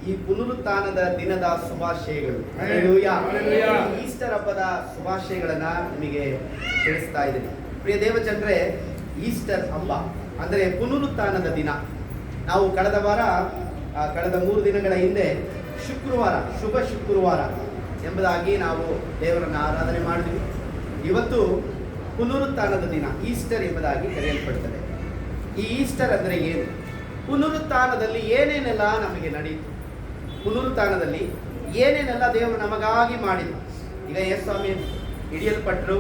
ಈ ಪುನರುತ್ಥಾನದ ದಿನದ ಶುಭಾಶಯಗಳು. ಹಲ್ಲೆಲೂಯಾ. ಈಸ್ಟರ್ ಹಬ್ಬದ ಶುಭಾಶಯಗಳನ್ನ ನಿಮಗೆ ತಿಳಿಸ್ತಾ ಇದ್ದೀನಿ. ಪ್ರಿಯ ದೇವಜನರೇ, ಈಸ್ಟರ್ ಹಬ್ಬ ಅಂದರೆ ಪುನರುತ್ಥಾನದ ದಿನ. ನಾವು ಕಳೆದ 3 ದಿನಗಳ ಹಿಂದೆ ಶುಕ್ರವಾರ, ಶುಭ ಶುಕ್ರವಾರ ಎಂಬುದಾಗಿ ನಾವು ದೇವರನ್ನು ಆರಾಧನೆ ಮಾಡಿದ್ವಿ. ಇವತ್ತು ಪುನರುತ್ಥಾನದ ದಿನ, ಈಸ್ಟರ್ ಎಂಬುದಾಗಿ ಕರೆಯಲ್ಪಡ್ತದೆ. ಈ ಈಸ್ಟರ್ ಅಂದರೆ ಏನು? ಪುನರುತ್ಥಾನದಲ್ಲಿ ಏನೇನೆಲ್ಲ ನಮಗೆ ನಡೆಯಿತು, ಪುನರುತ್ಥಾನದಲ್ಲಿ ಏನೇನೆಲ್ಲ ದೇವರು ನಮಗಾಗಿ ಮಾಡಿದರು. ಈಗ ಯೇಸುಸ್ವಾಮಿ ಹಿಡಿಯಲ್ಪಟ್ಟರು,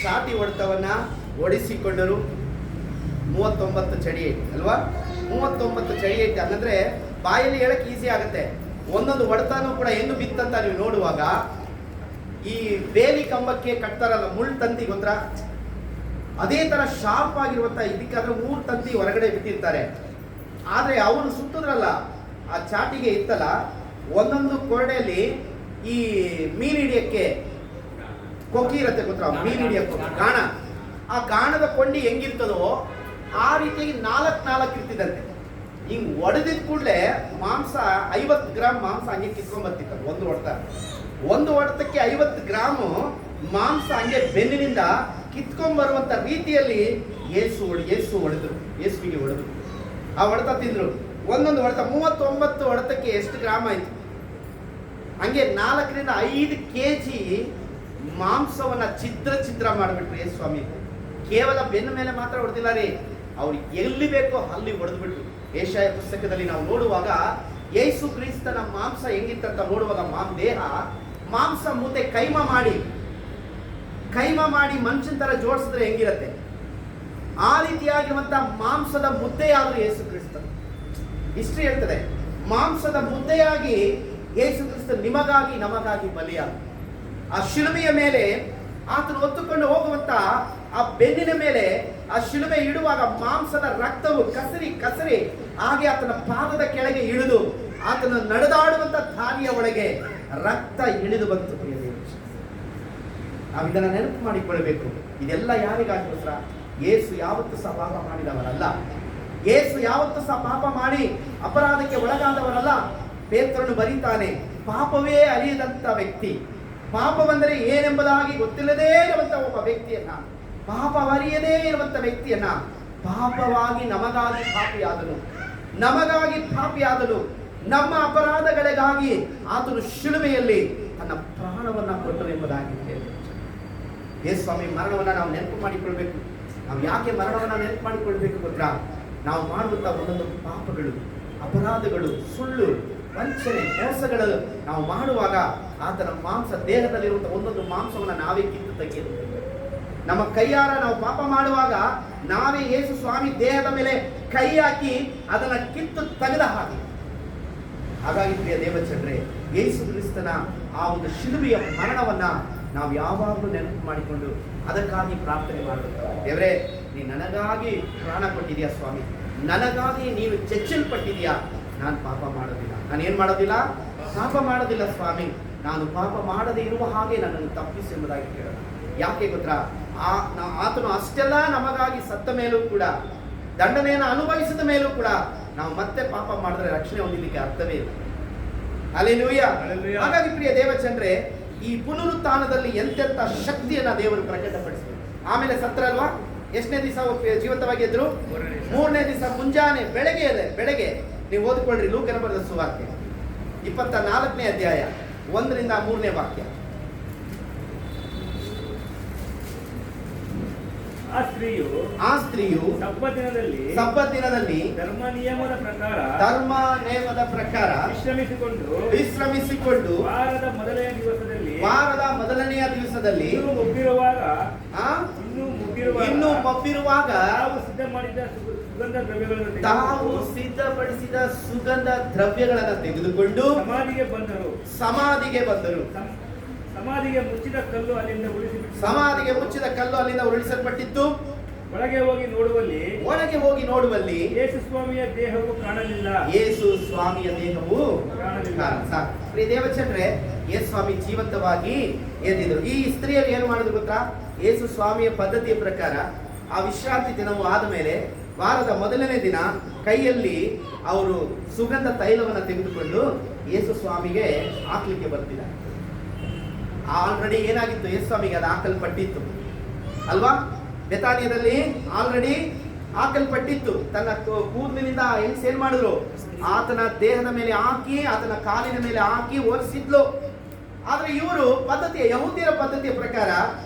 ಛಾತಿ ಹೊಡೆತವನ್ನು ಒಡಿಸಿಕೊಂಡರು. 39 ಚಡಿ ಐತಿ ಅಲ್ವಾ? 39 ಚಡಿ ಐತಿ. ಹಂಗಂದ್ರೆ ಬಾಯಲ್ಲಿ ಹೇಳಕ್ಕೆ ಈಸಿ ಆಗುತ್ತೆ. ಒಂದೊಂದು ಹೊಡೆತಾನು ಕೂಡ ಹೆಂgu ಬಿತ್ತಂತ ನೀವು ನೋಡುವಾಗ, ಈ ಬೇಲಿ ಕಂಬಕ್ಕೆ ಕಟ್ತಾರಲ್ಲ ಮುಳ್ಳು ತಂತಿ, ಗೊತ್ತಾ? ಅದೇ ತರ ಶಾರ್ಪ್ ಆಗಿರುವಂತ ಇದಕ್ಕಾದ್ರೆ 3 ತಂತಿ ಹೊರಗಡೆ ಬಿಟ್ಟಿರ್ತಾರೆ. ಆದ್ರೆ ಅವರು ಸುತ್ತದ್ರಲ್ಲ, ಆ ಚಾಟಿಗೆ ಇತ್ತಲ್ಲ, ಒಂದೊಂದು ಕೊರಡೆಯಲ್ಲಿ ಈ ಮೀನು ಹಿಡಿಯಕ್ಕೆ ಕೊಕ್ಕಿ ಇರುತ್ತೆ, ಗೊತ್ತಾ? ಮೀನು ಹಿಡಿಯಕ್ಕೆ ಗಾಣ, ಆ ಗಾಣದ ಕೊಂಡಿ ಹೆಂಗಿರ್ತದೋ ಆ ರೀತಿಯಾಗಿ 4 ಇರ್ತಿದಂತೆ. ಹಿಂಗ್ ಒಡೆದಿದ ಕೂಡಲೇ ಮಾಂಸ 50 ಗ್ರಾಮ್ ಮಾಂಸ ಹಂಗೆ ಕಿತ್ಕೊಂಡ್ಬರ್ತಿತ್ತು. ಒಂದು ಹೊಡೆತಕ್ಕೆ 50 ಗ್ರಾಮು ಮಾಂಸ ಹಂಗೆ ಬೆನ್ನಿನಿಂದ ಕಿತ್ಕೊಂಡ್ಬರುವಂತ ರೀತಿಯಲ್ಲಿ ಯೇಸುವಿಗೆ ಹೊಡೆದ್ರು. ಆ ಹೊಡೆತ ತಿಂದ್ರು. ಒಂದೊಂದು ಹೊಡೆತ 39 ಹೊಡೆತಕ್ಕೆ ಎಷ್ಟು ಗ್ರಾಮ್ ಆಯ್ತು? ಹಂಗೆ 4 ರಿಂದ 5 kg ಮಾಂಸವನ್ನ ಛಿದ್ರ ಮಾಡಿಬಿಟ್ರು ಯೇಸುಸ್ವಾಮಿ. ಕೇವಲ ಬೆನ್ನ ಮೇಲೆ ಮಾತ್ರ ಹೊಡೆದಿಲ್ಲ ರೀ, ಅವ್ರು ಎಲ್ಲಿ ಬೇಕೋ ಅಲ್ಲಿ ಹೊಡೆದ್ಬಿಟ್ರು. ಯೆಶಾಯ ಪುಸ್ತಕದಲ್ಲಿ ನಾವು ನೋಡುವಾಗ ಯೇಸು ಕ್ರಿಸ್ತನ ಮಾಂಸ ಹೆಂಗಿತ್ತಂತ ನೋಡುವಾಗ, ದೇಹ ಮಾಂಸ ಮುದ್ದೆ ಕೈಮ ಮಾಡಿ ಮನುಷ್ಯನ ತರ ಜೋಡಿಸಿದ್ರೆ ಹೆಂಗಿರತ್ತೆ, ಆ ರೀತಿಯಾಗಿರುವಂತ ಮಾಂಸದ ಮುದ್ದೆಯಾದ್ರು ಯೇಸು ಕ್ರಿಸ್ತ. ಹಿಸ್ಟ್ರಿ ಹೇಳ್ತದೆ, ಮಾಂಸದ ಮುದ್ದೆಯಾಗಿ ಯೇಸು ಕ್ರಿಸ್ತ ನಿಮಗಾಗಿ ನಮಗಾಗಿ ಬಲಿಯಾದ. ಆ ಶಿಲುಬೆಯ ಮೇಲೆ ಆತನು ಹೊತ್ತುಕೊಂಡು ಹೋಗುವಂತ ಆ ಬೆನ್ನಿನ ಮೇಲೆ ಆ ಶಿಲುಬೆ ಇಡುವಾಗ ಮಾಂಸದ ರಕ್ತವು ಕಸರಿ ಹಾಗೆ ಆತನ ಪಾದದ ಕೆಳಗೆ ಇಳಿದು ಆತನ ನಡೆದಾಡುವಂತ ದಾರಿಯ ಒಳಗೆ ರಕ್ತ ಇಳಿದು ಬಂತು. ನಾವು ಇದನ್ನ ನೆನಪು ಮಾಡಿಕೊಳ್ಳಬೇಕು. ಇದೆಲ್ಲ ಯಾರಿಗಾಗೋಸ್ಕರ? ಯೇಸು ಯಾವತ್ತೂ ಸಹ ಪಾಪ ಮಾಡಿದವರಲ್ಲ. ಯೇಸು ಯಾವತ್ತೂ ಸಹ ಪಾಪ ಮಾಡಿ ಅಪರಾಧಕ್ಕೆ ಒಳಗಾದವರಲ್ಲ. ಪೇತ್ರನು ಬರೀತಾನೆ, ಪಾಪವೇ ಅರಿಯದಂತ ವ್ಯಕ್ತಿ, ಪಾಪವೆಂದರೆ ಏನೆಂಬುದಾಗಿ ಗೊತ್ತಿಲ್ಲದೇ ಇರುವಂತ ಒಬ್ಬ ವ್ಯಕ್ತಿಯನ್ನ, ಪಾಪವರಿಯದೇ ಇರುವಂತ ವ್ಯಕ್ತಿಯನ್ನ ಪಾಪವಾಗಿ ನಮಗಾಗಿ ಪಾಪಿಯಾದನು. ನಮ್ಮ ಅಪರಾಧಗಳಿಗಾಗಿ ಆತನು ಶಿಲುಬೆಯಲ್ಲಿ ತನ್ನ ಪ್ರಾಣವನ್ನ ಕೊಟ್ಟರು ಎಂಬುದಾಗಿ ಯೇಸುಸ್ವಾಮಿ ಮರಣವನ್ನ ನಾವು ನೆನಪು ಮಾಡಿಕೊಳ್ಬೇಕು. ನಾವು ಯಾಕೆ ಮರಣವನ್ನ ನೆನಪು ಮಾಡಿಕೊಳ್ಬೇಕು ಗೊತ್ತಾ? ನಾವು ಮಾಡುವಂತ ಒಂದೊಂದು ಪಾಪಗಳು, ಅಪರಾಧಗಳು, ಸುಳ್ಳು, ವಂಚನೆ, ಮೋಸಗಳು ನಾವು ಮಾಡುವಾಗ ಆತನ ಮಾಂಸ, ದೇಹದಲ್ಲಿರುವಂತಹ ಒಂದೊಂದು ಮಾಂಸವನ್ನ ನಾವೇ ಕಿತ್ತು ತೆಗೆಯಬೇಕು. ನಮ್ಮ ಕೈಯಾರ ನಾವು ಪಾಪ ಮಾಡುವಾಗ ನಾವೇ ಯೇಸು ಸ್ವಾಮಿ ದೇಹದ ಮೇಲೆ ಕೈ ಹಾಕಿ ಅದನ್ನ ಕಿತ್ತು ತೆಗೆದ ಹಾಗೆ. ಹಾಗಾಗಿ ಪ್ರಿಯ ದೇವಚಂದ್ರೆ, ಯೇಸು ಕ್ರಿಸ್ತನ ಆ ಒಂದು ಶಿಲುಬೆಯ ಮರಣವನ್ನ ನಾವು ಯಾವಾಗಲೂ ನೆನಪು ಮಾಡಿಕೊಂಡು ಅದಕ್ಕಾಗಿ ಪ್ರಾರ್ಥನೆ ಮಾಡಬೇಕು. ದೇವರೇ, ನೀ ನನಗಾಗಿ ಪ್ರಾಣ ಕೊಟ್ಟಿದ್ಯಾ ಸ್ವಾಮಿ, ನನಗಾಗಿ ನೀವು ಚಚ್ಚಲ್ಪಟ್ಟಿದ್ಯಾ. ನಾನು ಪಾಪ ಮಾಡೋದಿಲ್ಲ, ನಾನೇನ್ ಮಾಡೋದಿಲ್ಲ? ಪಾಪ ಮಾಡೋದಿಲ್ಲ ಸ್ವಾಮಿ. ನಾನು ಪಾಪ ಮಾಡದೇ ಇರುವ ಹಾಗೆ ನನ್ನನ್ನು ತಪ್ಪಿಸಿ ಎಂಬುದಾಗಿ ಕೇಳೋಣ. ಯಾಕೆ ಗೊತ್ತಾ? ಆತನು ಅಷ್ಟೆಲ್ಲ ನಮಗಾಗಿ ಸತ್ತ ಮೇಲೂ ಕೂಡ, ದಂಡನೆಯನ್ನು ಅನುಭವಿಸಿದ ಮೇಲೂ ಕೂಡ ನಾವು ಮತ್ತೆ ಪಾಪ ಮಾಡಿದ್ರೆ ರಕ್ಷಣೆ ಹೊಂದಲಿಕ್ಕೆ ಅರ್ಥವೇ ಇಲ್ಲ. ಹಲ್ಲೆಲೂಯಾ. ಹಾಗಾಗಿ ಪ್ರಿಯ ದೇವಚಂದ್ರೆ, ಈ ಪುನರುತ್ಥಾನದಲ್ಲಿ ಎಂತೆಂಥ ಶಕ್ತಿಯನ್ನ ದೇವರು ಪ್ರಕಟಪಡಿಸಬೇಕು. ಆಮೇಲೆ ಸತ್ರಲ್ವಾ? ಎಷ್ಟನೇ ದಿವಸ ಜೀವಂತವಾಗಿ ಎದ್ರು? 3ನೇ ದಿವಸ ಮುಂಜಾನೆ ಬೆಳಗ್ಗೆ ನೀವು ಓದಿಕೊಳ್ಳ್ರಿ ಲೂಕನ ಬರೆದ ಸುವಾರ್ತೆ 24ನೇ ಅಧ್ಯಾಯ 1 ರಿಂದ 3ನೇ ವಾಕ್ಯ. ಆ ಸ್ತ್ರೀಯು ಸಬ್ಬತ್ ದಿನದಲ್ಲಿ ಧರ್ಮ ನಿಯಮದ ಪ್ರಕಾರ ವಿಶ್ರಮಿಸಿಕೊಂಡು ವಾರದ ಮೊದಲನೆಯ ದಿವಸದಲ್ಲಿ ಇನ್ನೂ ಮಬ್ಬಿರುವಾಗ ತಾವು ಸಿದ್ಧಪಡಿಸಿದ ಸುಗಂಧ ದ್ರವ್ಯಗಳನ್ನು ತೆಗೆದುಕೊಂಡು ಸಮಾಧಿಗೆ ಬಂದರು. ಸಮಾಧಿಗೆ ಮುಚ್ಚಿದ ಕಲ್ಲು ಅಲ್ಲಿಂದ ಉರುಳಿಸಲ್ಪಟ್ಟಿತ್ತು. ಒಳಗೆ ಹೋಗಿ ನೋಡುವಲ್ಲಿ ಯೇಸು ಸ್ವಾಮಿಯ ದೇಹವು ಕಾಣಲಿಲ್ಲ. ಪ್ರಿಯ ದೇವಚಂದ್ರೆ, ಯೇಸು ಸ್ವಾಮಿ ಜೀವಂತವಾಗಿ ಎದ್ದಿದ್ರು. ಈ ಸ್ತ್ರೀಯರು ಏನು ಮಾಡಿದ್ರು ಗೊತ್ತಾ? ಯೇಸು ಸ್ವಾಮಿಯ ಪದ್ಧತಿಯ ಪ್ರಕಾರ ಆ ವಿಶ್ರಾಂತಿ ದಿನವೂ ಆದ ಮೇಲೆ ವಾರದ ಮೊದಲನೇ ದಿನ ಕೈಯಲ್ಲಿ ಅವರು ಸುಗಂಧ ತೈಲವನ್ನು ತೆಗೆದುಕೊಂಡು ಯೇಸು ಸ್ವಾಮಿಗೆ ಹಾಕ್ಲಿಕ್ಕೆ ಬರ್ತಿದ್ದಾರೆ. ಆಲ್ರೆಡಿ ಏನಾಗಿತ್ತು, ಯೇಸು ಸ್ವಾಮಿಗೆ ಅದು ಹಾಕಲ್ಪಟ್ಟಿತ್ತು ಅಲ್ವಾ? ಬೆತಾನಿಯದಲ್ಲಿ ಆಲ್ರೆಡಿ ಹಾಕಲ್ಪಟ್ಟಿತ್ತು. ತನ್ನ ಕೂದಲಿನಿಂದ ಹೆಂಗ್ಸ್ ಏನ್ ಮಾಡಿದ್ರು, ಆತನ ದೇಹದ ಮೇಲೆ ಹಾಕಿ, ಆತನ ಕಾಲಿನ ಮೇಲೆ ಹಾಕಿ ಒರೆಸಿದ್ಲು. ಆದ್ರೆ ಇವರು ಪದ್ಧತಿಯ, ಯಹೂದ್ಯರ ಪದ್ಧತಿಯ ಪ್ರಕಾರ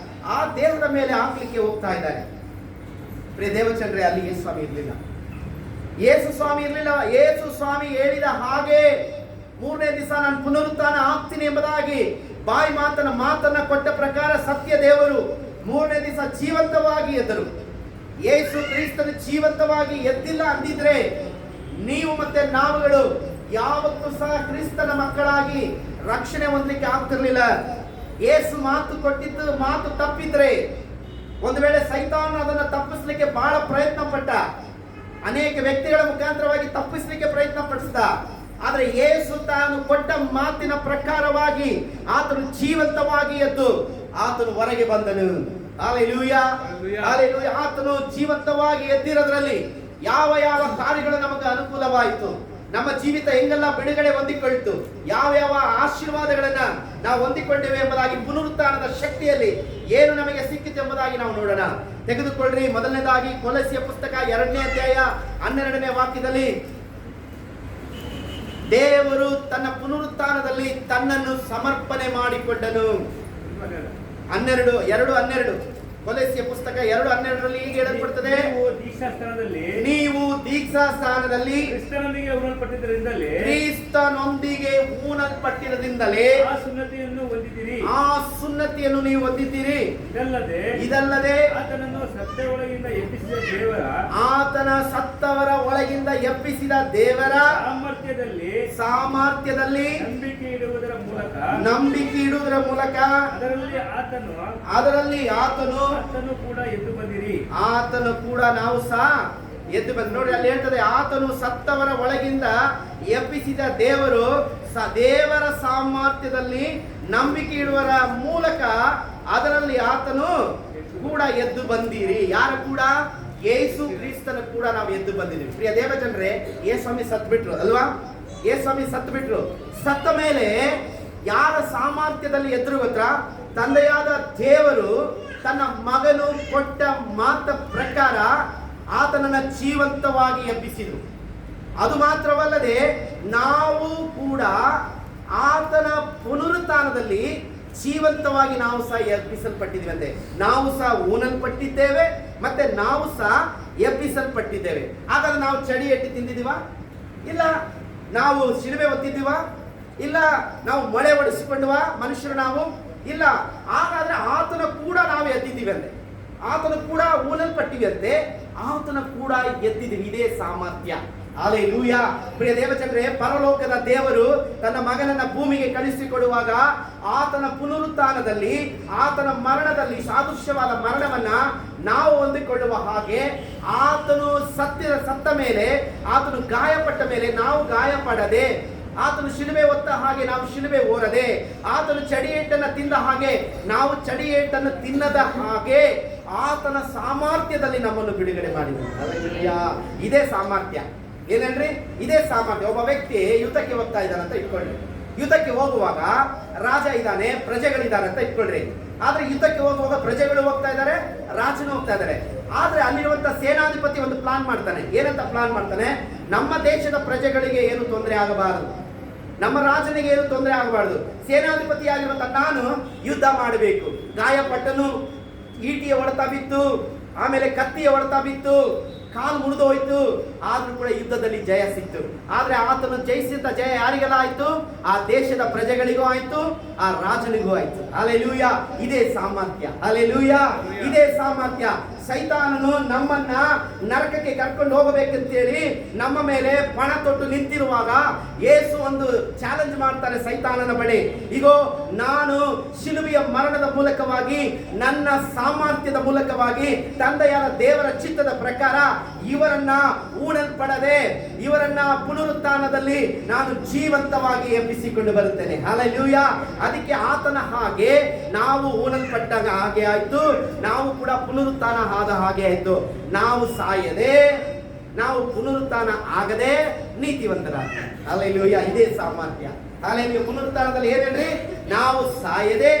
ಆ ದೇಹದ ಮೇಲೆ ಹಾಕ್ಲಿಕ್ಕೆ ಹೋಗ್ತಾ ಇದ್ದಾರೆ. ಪ್ರಿಯ ದೇವಚಂದ್ರೆ, ಅಲ್ಲಿ ಯೇಸು ಸ್ವಾಮಿ ಇರ್ಲಿಲ್ಲ. ಯೇಸು ಸ್ವಾಮಿ ಇರ್ಲಿಲ್ಲ. ಯೇಸು ಸ್ವಾಮಿ ಹೇಳಿದ ಹಾಗೆ 3ನೇ ದಿವಸ ನಾನು ಪುನರುತ್ಥಾನ ಆಗ್ತೀನಿ ಎಂಬುದಾಗಿ ಬಾಯಿ ಮಾತನ್ನ ಕೊಟ್ಟ ಪ್ರಕಾರ ಸತ್ಯ ದೇವರು 3ನೇ ದಿವಸ ಜೀವಂತವಾಗಿ ಎದ್ದರು. ಯೇಸು ಕ್ರಿಸ್ತನ ಜೀವಂತವಾಗಿ ಎದ್ದಿಲ್ಲ ಅಂದಿದ್ರೆ ನೀವು ಮತ್ತೆ ನಾವುಗಳು ಯಾವತ್ತೂ ಸಹ ಕ್ರಿಸ್ತನ ಮಕ್ಕಳಾಗಿ ರಕ್ಷಣೆ ಹೊಂದಲಿಕ್ಕೆ ಆಗ್ತಿರ್ಲಿಲ್ಲ. ಯೇಸು ಮಾತು ಕೊಟ್ಟಿದ್ದು ಮಾತು ತಪ್ಪಿದ್ರೆ, ಒಂದು ವೇಳೆ ಸೈತಾನ ಅದನ್ನು ತಪ್ಪಿಸ್ಲಿಕ್ಕೆ ಬಹಳ ಪ್ರಯತ್ನ ಪಟ್ಟ, ಅನೇಕ ವ್ಯಕ್ತಿಗಳ ಮುಖಾಂತರವಾಗಿ ತಪ್ಪಿಸ್ಲಿಕ್ಕೆ ಪ್ರಯತ್ನ ಪಡಿಸಿದ. ಆದ್ರೆ ಯೇಸು ತಾನು ಕೊಟ್ಟ ಮಾತಿನ ಪ್ರಕಾರವಾಗಿ ಆತನು ಜೀವಂತವಾಗಿ ಎದ್ದು ಆತನು ಹೊರಗೆ ಬಂದನು. Hallelujah, hallelujah. ಆತನು ಜೀವಂತವಾಗಿ ಎದ್ದಿರೋದ್ರಲ್ಲಿ ಯಾವ ಯಾವ ಕಾರ್ಯಗಳು ನಮಗೆ ಅನುಕೂಲವಾಯಿತು, ನಮ್ಮ ಜೀವಿತ ಹೆಂಗೆಲ್ಲ ಬಿಡುಗಡೆ ಹೊಂದಿಕೊಳ್ತು, ಯಾವ ಯಾವ ಆಶೀರ್ವಾದಗಳನ್ನ ನಾವು ಹೊಂದಿಕೊಂಡಿವೆ ಎಂಬುದಾಗಿ ಪುನರುತ್ಥಾನದ ಶಕ್ತಿಯಲ್ಲಿ ಏನು ನಮಗೆ ಸಿಕ್ಕಿತು ಎಂಬುದಾಗಿ ನಾವು ನೋಡೋಣ. ತೆಗೆದುಕೊಳ್ಳ್ರಿ. ಮೊದಲನೇದಾಗಿ ಕೊಲಸ್ಸಿಯ ಪುಸ್ತಕ 2ನೇ ಅಧ್ಯಾಯ 12ನೇ ವಾಕ್ಯದಲ್ಲಿ ದೇವರು ತನ್ನ ಪುನರುತ್ಥಾನದಲ್ಲಿ ತನ್ನನ್ನು ಸಮರ್ಪಣೆ ಮಾಡಿಕೊಂಡನು. 2:12 ಕೊಲಸ್ಸಿಯ ಪುಸ್ತಕ 2:12ರಲ್ಲಿ ಹೀಗೆ ಹೇಳಲ್ಪಡುತ್ತದೆ, ನೀವು ದೀಕ್ಷಾಸ್ಥಾನದಲ್ಲಿ ಕ್ರಿಸ್ತನೊಂದಿಗೆ ಊನಲ್ಪಟ್ಟಿರದಿಂದಲೇ ಆ ಸುನ್ನತಿಯನ್ನು ನೀವು ಹೊಂದಿದ್ದೀರಿ. ಇದಲ್ಲದೆ ಆತನ ಸತ್ತವರ ಒಳಗಿಂದ ಎಬ್ಬಿಸಿದ ದೇವರ ಸಾಮರ್ಥ್ಯದಲ್ಲಿ ನಂಬಿಕೆ ಇಡುವುದರ ಮೂಲಕ ಅದರಲ್ಲಿ ಆತನು ಕೂಡ ಎದ್ದು ಬಂದಿರಿ. ಆತನು ಕೂಡ ನಾವು ಸಹ ಎದ್ದು ಬಂದ. ನೋಡಿ, ಅಲ್ಲಿ ಹೇಳ್ತದೆ, ಆತನು ಸತ್ತವರ ಒಳಗಿಂದ ಎಬ್ಬಿಸಿದ ದೇವರ ಸಾಮರ್ಥ್ಯದಲ್ಲಿ ನಂಬಿಕೆ ಇಡುವರ ಮೂಲಕ ಅದರಲ್ಲಿ ಆತನು ಕೂಡ ಎದ್ದು ಬಂದಿರಿ. ಯಾರು ಕೂಡ? ಯೇಸು ಕ್ರಿಸ್ತನ ಕೂಡ ನಾವು ಎದ್ದು ಬಂದಿದ್ದೀವಿ. ಪ್ರಿಯ ದೇವಜನರೇ, ಯೇಸ್ವಾಮಿ ಸತ್ತು ಬಿಟ್ರು ಅಲ್ವಾ? ಯೇಸ್ವಾಮಿ ಸತ್ತು ಬಿಟ್ರು. ಸತ್ತ ಮೇಲೆ ಯಾರ ಸಾಮರ್ಥ್ಯದಲ್ಲಿ ಎದ್ರು ಗೊತ್ತಾ? ತಂದೆಯಾದ ದೇವರು ತನ್ನ ಮಗನು ಕೊಟ್ಟ ಮಾತ ಪ್ರಕಾರ ಆತನನ್ನ ಜೀವಂತವಾಗಿ ಎಬ್ಬಿಸಿದ್ರು. ಅದು ಮಾತ್ರವಲ್ಲದೆ ನಾವು ಕೂಡ ಆತನ ಪುನರುತ್ಥಾನದಲ್ಲಿ ಜೀವಂತವಾಗಿ ನಾವು ಸಹ ಎಬ್ಬಿಸಲ್ಪಟ್ಟಿದ್ದೇವೆ. ನಾವು ಸಹ ಊನಲ್ಪಟ್ಟಿದ್ದೇವೆ, ಮತ್ತೆ ನಾವು ಸಹ ಎಬ್ಬಿಸಲ್ಪಟ್ಟಿದ್ದೇವೆ. ಹಾಗಾದ್ರೆ ನಾವು ಚಡಿ ಎಟ್ಟಿ ತಿಂದಿದ್ದೀವ? ಇಲ್ಲ. ನಾವು ಶಿಲುಬೆ ಒತ್ತಿದ್ದೀವ? ಇಲ್ಲ. ನಾವು ಮೊಳೆ ಹೊಡೆಸಿಕೊಂಡುವ ಮನುಷ್ಯರು ನಾವು? ಇಲ್ಲ. ಹಾಗಾದ್ರೆ ಆತನ ಕೂಡ ನಾವು ಎದ್ದಿದ್ದೀವಂತೆ, ಆತನ ಕೂಡ ಊನಲ್ಪಟ್ಟಿವಂತೆ, ಆತನ ಕೂಡ ಎದ್ದಿದ್ದೀವಿ. ಇದೇ ಸಾಮರ್ಥ್ಯ. ಹಲ್ಲೆಲೂಯಾ. ಪ್ರಿಯ ದೇವಚಂದ್ರೇ, ಪರಲೋಕದ ದೇವರು ತನ್ನ ಮಗನನ್ನ ಭೂಮಿಗೆ ಕಳಿಸಿಕೊಡುವಾಗ ಆತನ ಪುನರುತ್ಥಾನದಲ್ಲಿ, ಆತನ ಮರಣದಲ್ಲಿ ಸಾದೃಶ್ಯವಾದ ಮರಣವನ್ನ ನಾವು ಹೊಂದಿಕೊಳ್ಳುವ ಹಾಗೆ ಆತನು ಸತ್ತ ಮೇಲೆ, ಆತನು ಗಾಯಪಟ್ಟ ಮೇಲೆ ನಾವು ಗಾಯಪಡದೆ, ಆತನು ಶಿಲುಬೆ ಹೊತ್ತ ಹಾಗೆ ನಾವು ಶಿಲುಬೆ ಓರದೆ, ಆತನು ಚಡಿಯೇಟನ್ನು ತಿಂದ ಹಾಗೆ ನಾವು ಚಡಿಯೇಟನ್ನು ತಿನ್ನದ ಹಾಗೆ ಆತನ ಸಾಮರ್ಥ್ಯದಲ್ಲಿ ನಮ್ಮನ್ನು ಬಿಡುಗಡೆ ಮಾಡಿದ. ಇದೇ ಸಾಮರ್ಥ್ಯ. ಏನಂದ್ರಿ? ಇದೇ ಸಾಮರ್ಥ್ಯ. ಒಬ್ಬ ವ್ಯಕ್ತಿ ಯುದ್ಧಕ್ಕೆ ಹೋಗ್ತಾ ಇದ್ದಾನಂತ ಇಟ್ಕೊಳ್ಳಿ. ಯುದ್ಧಕ್ಕೆ ಹೋಗುವಾಗ ರಾಜ ಇದ್ದಾನೆ, ಪ್ರಜೆಗಳಿದ್ದಾರೆ ಅಂತ ಇಟ್ಕೊಳ್ರಿ. ಆದ್ರೆ ಯುದ್ಧಕ್ಕೆ ಹೋಗುವಾಗ ಪ್ರಜೆಗಳು ಹೋಗ್ತಾ ಇದ್ದಾರೆ, ರಾಜನು ಹೋಗ್ತಾ ಇದ್ದಾರೆ. ಆದ್ರೆ ಅಲ್ಲಿರುವಂತ ಸೇನಾಧಿಪತಿ ಒಂದು ಪ್ಲಾನ್ ಮಾಡ್ತಾನೆ. ಏನಂತ ಪ್ಲಾನ್ ಮಾಡ್ತಾನೆ? ನಮ್ಮ ದೇಶದ ಪ್ರಜೆಗಳಿಗೆ ಏನು ತೊಂದರೆ ಆಗಬಾರದು, ನಮ್ಮ ರಾಜನಿಗೆ ಏನು ತೊಂದರೆ ಆಗಬಾರದು. ಸೇನಾಧಿಪತಿ ಆಗಿರುವಂತ ನಾನು ಯುದ್ಧ ಮಾಡಬೇಕು. ಗಾಯಪಟ್ಟನು, ಈಟಿಯ ಹೊಡೆತ ಬಿತ್ತು, ಆಮೇಲೆ ಕತ್ತಿಯ ಹೊಡೆತ ಬಿತ್ತು, ಕಾಲು ಮುರಿದು ಹೋಯ್ತು. ಆದ್ರೂ ಕೂಡ ಯುದ್ಧದಲ್ಲಿ ಜಯ ಸಿಕ್ತು. ಆದ್ರೆ ಆತನು ಜಯಿಸಿದ ಜಯ ಯಾರಿಗೆಲ್ಲ ಆಯ್ತು? ಆ ದೇಶದ ಪ್ರಜೆಗಳಿಗೂ ಆಯ್ತು, ಆ ರಾಜನಿಗೂ ಆಯ್ತು. ಹಲ್ಲೆಲೂಯಾ. ಇದೇ ಸಾಮರ್ಥ್ಯ. ಹಲ್ಲೆಲೂಯಾ. ಇದೇ ಸಾಮರ್ಥ್ಯ. ಸೈತಾನನು ನಮ್ಮನ್ನ ನರಕಕ್ಕೆ ಕರ್ಕೊಂಡು ಹೋಗಬೇಕಂತೇಳಿ ನಮ್ಮ ಮೇಲೆ ಪಣ ತೊಟ್ಟು ನಿಂತಿರುವಾಗ ಯೇಸು ಒಂದು ಚಾಲೆಂಜ್ ಮಾಡ್ತಾರೆ ಸೈತಾನನ ಬಳಿ. ಇಗೋ, ನಾನು ಶಿಲುಬೆಯ ಮರಣದ ಮೂಲಕವಾಗಿ, ನನ್ನ ಸಾಮರ್ಥ್ಯದ ಮೂಲಕವಾಗಿ, ತಂದೆಯಾದ ದೇವರ ಚಿತ್ತದ ಪ್ರಕಾರ ಇವರನ್ನ ಊನಲ್ಪಡದೆ, ಇವರನ್ನ ಪುನರುತ್ಥಾನದಲ್ಲಿ ನಾನು ಜೀವಂತವಾಗಿ ಎಬ್ಬಿಸಿಕೊಂಡು ಬರುತ್ತೇನೆ. ಹಲ್ಲೆಲೂಯಾ. ಅದಕ್ಕೆ ಆತನ ಹಾಗೆ ನಾವು ಊನಲ್ಪಟ್ಟಾಗ ಹಾಗೆ ಆಯ್ತು, ನಾವು ಕೂಡ ಪುನರುತ್ಥಾನ ಆದ ಹಾಗೆ ಆಯ್ತು. ನಾವು ಸಾಯದೆ ನಾವು ಪುನರುತ್ಥಾನ ಆಗದೆ ನೀತಿವಂತರಾಗ್ತೀವಿ. ಹಲ್ಲೆಲೂಯಾ. ಇದೇ ಸಾಮರ್ಥ್ಯ. ಹಲ್ಲೆಲೂಯಾ. ಪುನರುತ್ಥಾನದಲ್ಲಿ ಏನೇನ್ರಿ? ನಾವು ಸಾಯದೆ,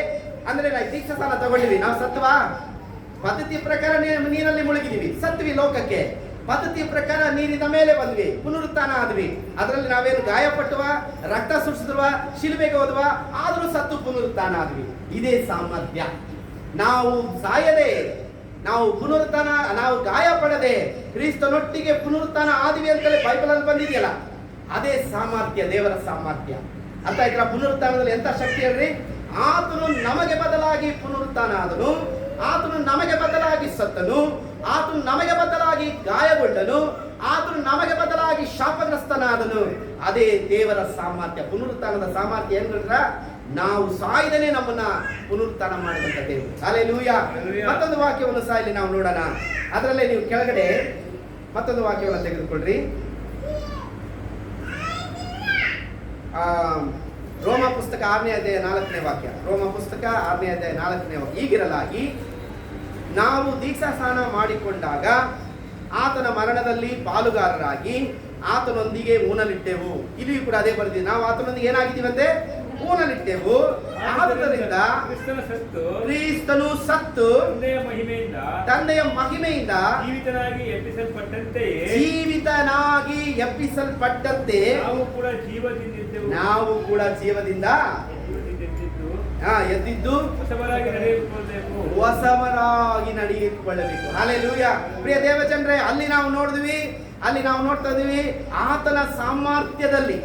ಅಂದ್ರೆ ನಾವು ದೀಕ್ಷಾ ಸ್ಥಾನ ತಗೊಂಡಿವಿ, ನಾವು ಸತ್ವಾ? ಪದ್ಧತಿ ಪ್ರಕಾರ ನೀರಲ್ಲಿ ಮುಳುಗಿದೀವಿ, ಸತ್ವಿ ಲೋಕಕ್ಕೆ. ಪದ್ಧತಿ ಪ್ರಕಾರ ನೀರಿನ ಮೇಲೆ ಬಂದ್ವಿ, ಪುನರುತ್ಥಾನ ಆದ್ವಿ. ಅದರಲ್ಲಿ ನಾವೇನು ಗಾಯಪಟ್ಟುವ, ರಕ್ತ ಸುರಿಸಿದ್ವ, ಶಿಲುಬೆಗೆ ಹೋದ್ವ, ಆದ್ರೂ ಸತ್ತು ಪುನರುತ್ಥಾನ ಆದ್ವಿ. ಇದೇ ಸಾಮರ್ಥ್ಯ. ನಾವು ಸಾಯದೆ, ನಾವು ಪುನರುತ್ಥಾನ, ನಾವು ಗಾಯ ಪಡದೆ ಕ್ರಿಸ್ತನೊಟ್ಟಿಗೆ ಪುನರುತ್ಥಾನ ಆದ್ವಿ ಅಂತಲೇ ಬೈಬಲ್ ಅಲ್ಲಿ ಬಂದಿದೆಯಲ್ಲ, ಅದೇ ಸಾಮರ್ಥ್ಯ, ದೇವರ ಸಾಮರ್ಥ್ಯ. ಅರ್ಥ ಆಯ್ತಾ? ಪುನರುತ್ಥಾನದಲ್ಲಿ ಎಂತ ಶಕ್ತಿ ಹೇಳ್ರಿ? ಆತನು ನಮಗೆ ಬದಲಾಗಿ ಪುನರುತ್ಥಾನ ಆದನು, ಆತನು ನಮಗೆ ಬದಲಾಗಿ ಸತ್ತನು, ಆತನು ನಮಗೆ ಬದಲಾಗಿ ಗಾಯಗೊಂಡನು, ಆತನು ನಮಗೆ ಬದಲಾಗಿ ಶಾಪಗ್ರಸ್ತನಾದನು. ಅದೇ ದೇವರ ಸಾಮರ್ಥ್ಯ. ಪುನರುತ್ಥಾನದ ಸಾಮರ್ಥ್ಯ ಏನು ಹೇಳಿದ್ರ? ನಾವು ಸಾಯ್ದನೆ ನಮ್ಮನ್ನ ಪುನರುತ್ಥಾನ ಮಾಡಿದಂತ ದೇವರು. ಹಲ್ಲೆಲೂಯಾ. ಮತ್ತೊಂದು ವಾಕ್ಯವನ್ನು ಸಹ ಇಲ್ಲಿ ನಾವು ನೋಡೋಣ. ಅದರಲ್ಲೇ ನೀವು ಕೆಳಗಡೆ ಮತ್ತೊಂದು ವಾಕ್ಯವನ್ನು ತೆಗೆದುಕೊಳ್ಳ್ರಿ. ರೋಮ ಪುಸ್ತಕ 6ನೇ ಅಧ್ಯಾಯ 4ನೇ ವಾಕ್ಯ. ರೋಮ ಪುಸ್ತಕ 6ನೇ ಅಧ್ಯಾಯ 4ನೇ ವಾಕ್ಯ. ಹೀಗಿರಲಾಗಿ ನಾವು ದೀಕ್ಷಾ ಸ್ನಾನ ಮಾಡಿಕೊಂಡಾಗ ಆತನ ಮರಣದಲ್ಲಿ ಪಾಲುಗಾರರಾಗಿ ಆತನೊಂದಿಗೆ ಊನಲಿಟ್ಟೆವು. ಇಲ್ಲಿಯೂ ಕೂಡ ಅದೇ ಬರೆದಿದೆ. ನಾವು ಆತನೊಂದಿಗೆ ಏನಾಗಿದ್ದೀವಂತೆ? ಊನಲಿಟ್ಟೆವು. ಆದುದರಿಂದ ಕ್ರಿಸ್ತನು ಸತ್ತು ತಂದೆಯ ಮಹಿಮೆಯಿಂದ ಜೀವಿತನಾಗಿ ಎಬ್ಬಿಸಲ್ಪಟ್ಟಂತೆ ನಾವು ಕೂಡ ಜೀವದಿಂದ ಎದ್ದಿದ್ದು ಹೊಸವರಾಗಿ ನಡೆಯಿಕೊಳ್ಳಬೇಕು. ಹಲ್ಲೆಲೂಯಾ. ಪ್ರಿಯ ದೇವಜನರೇ, ಅಲ್ಲಿ ನಾವು ನೋಡ್ತಾ ಇದೀವಿ ಆತನ ಸಾಮರ್ಥ್ಯದಲ್ಲಿ,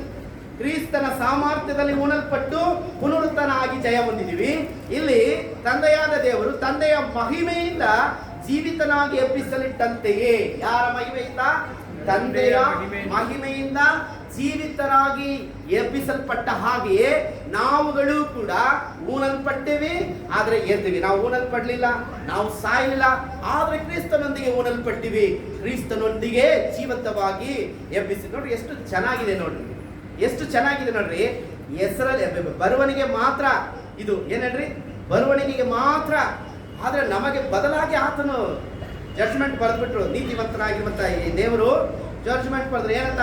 ಕ್ರಿಸ್ತನ ಸಾಮರ್ಥ್ಯದಲ್ಲಿ ಉಣಲ್ಪಟ್ಟು ಪುನರುತ್ಥಾನ ಆಗಿ ಜಯ ಹೊಂದಿದ್ದೀವಿ. ಇಲ್ಲಿ ತಂದೆಯಾದ ದೇವರು ತಂದೆಯ ಮಹಿಮೆಯಿಂದ ಜೀವಿತನಾಗಿ ಎಬ್ಬಿಸಲಿಟ್ಟಂತೆಯೇ, ಯಾರ ಮಹಿಮೆಯಿಂದ? ತಂದೆಯ ಮಹಿಮೆಯಿಂದ ಜೀವಿತರಾಗಿ ಎಬ್ಬಿಸಲ್ಪಟ್ಟ ಹಾಗೆಯೇ ನಾವುಗಳು ಕೂಡ ಊನಲ್ಪಟ್ಟೇವೆ, ಆದ್ರೆ ಎದ್ದಿವಿ. ನಾವು ಊನಲ್ಪಡ್ಲಿಲ್ಲ, ನಾವು ಸಾಯಲಿಲ್ಲ, ಆದ್ರೆ ಕ್ರಿಸ್ತನೊಂದಿಗೆ ಊನಲ್ಪಟ್ಟಿವಿ, ಕ್ರಿಸ್ತನೊಂದಿಗೆ ಜೀವಂತವಾಗಿ ಎಬ್ಬಿಸಿ. ನೋಡ್ರಿ ಎಷ್ಟು ಚೆನ್ನಾಗಿದೆ, ನೋಡ್ರಿ ಎಷ್ಟು ಚೆನ್ನಾಗಿದೆ ನೋಡ್ರಿ. ಹೆಸರಲ್ಲಿ ಬರುವನಿಗೆ ಮಾತ್ರ ಇದು ಏನೇನ್ರಿ? ಬರುವಣಿಗೆಗೆ ಮಾತ್ರ. ಆದ್ರೆ ನಮಗೆ ಬದಲಾಗಿ ಆತನು ಜಡ್ಜ್ಮೆಂಟ್ ಬರೆದ್ಬಿಟ್ರು. ನೀತಿವಂತನಾಗಿರುವಂತ ಈ ದೇವರು ಜಡ್ಜ್ಮೆಂಟ್ ಬರೆದ್ರು. ಏನಂತ?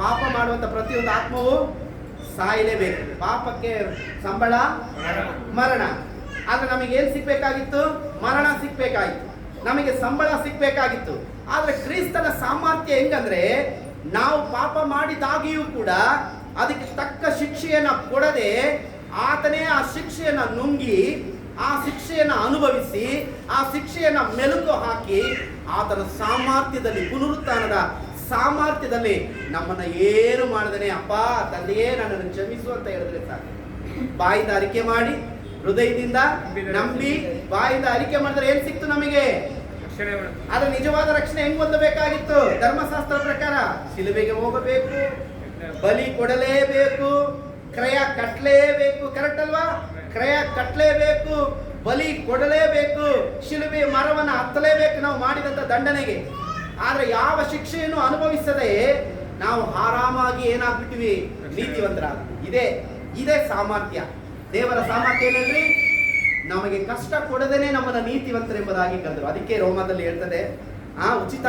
ಪಾಪ ಮಾಡುವಂತ ಪ್ರತಿಯೊಂದು ಆತ್ಮವು ಸಾಯಲೇಬೇಕು. ಪಾಪಕ್ಕೆ ಸಂಬಳ ಮರಣ. ಆದ್ರೆ ನಮಗೆ ಏನ್ ಸಿಗ್ಬೇಕಾಗಿತ್ತು? ಮರಣ ಸಿಗ್ಬೇಕಾಗಿತ್ತು, ನಮಗೆ ಸಂಬಳ ಸಿಗ್ಬೇಕಾಗಿತ್ತು. ಆದ್ರೆ ಕ್ರಿಸ್ತನ ಸಾಮರ್ಥ್ಯ ಹೆಂಗಂದ್ರೆ, ನಾವು ಪಾಪ ಮಾಡಿದಾಗಿಯೂ ಕೂಡ ಅದಕ್ಕೆ ತಕ್ಕ ಶಿಕ್ಷೆಯನ್ನ ಕೊಡದೆ ಆತನೇ ಆ ಶಿಕ್ಷೆಯನ್ನ ನುಂಗಿ, ಆ ಶಿಕ್ಷೆಯನ್ನ ಅನುಭವಿಸಿ, ಆ ಶಿಕ್ಷೆಯನ್ನ ಮೆಲುಕು ಹಾಕಿ ಆತನ ಸಾಮರ್ಥ್ಯದಲ್ಲಿ, ಪುನರುತ್ಥಾನದ ಸಾಮರ್ಥ್ಯದಲ್ಲಿ ನಮ್ಮನ್ನ ಏನು ಮಾಡದೇನೆ, ಅಪ್ಪ ತಂದೆಯೇ ನನ್ನನ್ನು ಕ್ಷಮಿಸು ಅಂತ ಹೇಳಿದ್ರೆ ಸಾಕು. ಬಾಯಿಂದ ಅರಿಕೆ ಮಾಡಿ, ಹೃದಯದಿಂದ ನಂಬಿ ಬಾಯಿಂದ ಅರಿಕೆ ಮಾಡಿದ್ರೆ ಏನ್ ಸಿಕ್ತು ನಮಗೆ? ಆದ್ರೆ ನಿಜವಾದ ರಕ್ಷಣೆ ಹೆಂಗ್ ಹೊಂದಬೇಕಾಗಿತ್ತು? ಧರ್ಮಶಾಸ್ತ್ರ ಪ್ರಕಾರ ಶಿಲುಬೆಗೆ ಹೋಗಬೇಕು, ಬಲಿ ಕೊಡಲೇಬೇಕು, ಕ್ರಯ ಕಟ್ಟಲೇಬೇಕು. ಕರೆಕ್ಟ್ ಅಲ್ವಾ? ಕ್ರಯ ಕಟ್ಟಲೇಬೇಕು, ಬಲಿ ಕೊಡಲೇಬೇಕು, ಶಿಲುಬೆ ಮರವನ್ನು ಹತ್ತಲೇಬೇಕು ನಾವು ಮಾಡಿದಂತ ದಂಡನೆಗೆ. ಆದ್ರೆ ಯಾವ ಶಿಕ್ಷೆಯನ್ನು ಅನುಭವಿಸದೆ ನಾವು ಆರಾಮಾಗಿ ಏನಾಗ್ಬಿಟ್ಟಿವಿ? ನೀತಿವಂತರಾಗ. ಇದೇ ಸಾಮರ್ಥ್ಯ. ದೇವರ ಸಾಮರ್ಥ್ಯ ಏನಂದ್ರೆ ನಮಗೆ ಕಷ್ಟ ಕೊಡದೇನೆ ನಮ್ಮನ್ನ ನೀತಿವಂತರೆಂಬುದಾಗಿ ಕರೆದರು. ಅದಕ್ಕೆ ರೋಮದಲ್ಲಿ ಹೇಳ್ತದೆ, ಉಚಿತ